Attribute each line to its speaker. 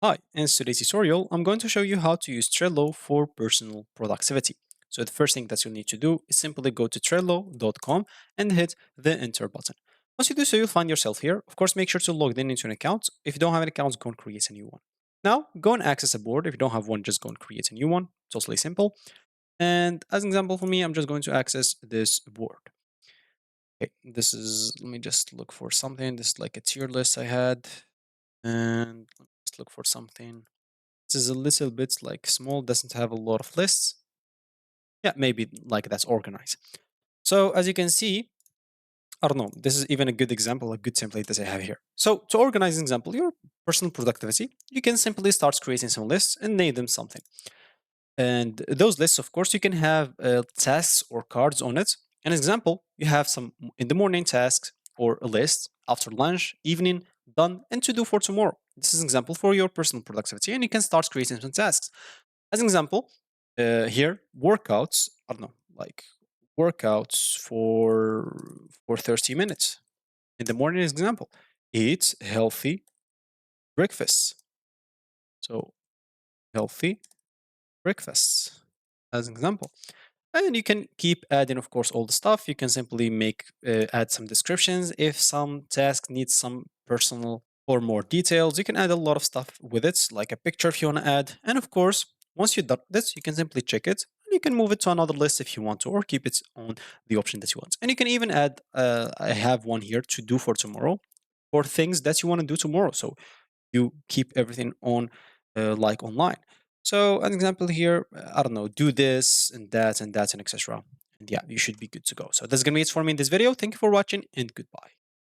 Speaker 1: Hi, in today's tutorial, I'm going to show you how to use Trello for personal productivity. So the first thing that you'll need to do is simply go to trello.com and hit the enter button. Once you do so, you'll find yourself here. Of course, make sure to log in into an account. If you don't have an account, go and create a new one. Now, go and access a board. If you don't have one, just go and create a new one. Totally simple. And as an example for me, I'm just going to access this board. Okay, this is, let me just look for something. This is like a tier list I had. And let's look for something. This is a little bit like small, doesn't have a lot of lists. Yeah, maybe like that's organized. So as you can see, I don't know, this is even a good example, a good template that I have here. So to organize an example, your personal productivity, you can simply start creating some lists and name them something. And those lists, of course, you can have tasks or cards on it. An example, you have some in the morning tasks or a list, after lunch, evening, done, and to do for tomorrow. This is an example for your personal productivity, and you can start creating some tasks. As an example, here workouts. I don't know, like workouts for 30 minutes in the morning. As example, eat healthy breakfasts. So healthy breakfasts, as an example. And you can keep adding, of course, all the stuff. You can simply add some descriptions. If some task needs some personal or more details, you can add a lot of stuff with it, like a picture if you want to add. And of course, once you've done this, you can simply check it and you can move it to another list if you want to, or keep it on the option that you want. And you can even add, I have one here to do for tomorrow for things that you want to do tomorrow. So you keep everything on like online. So an example here, I don't know, do this and that and etc. And yeah, you should be good to go. So that's gonna be it for me in this video. Thank you for watching and goodbye.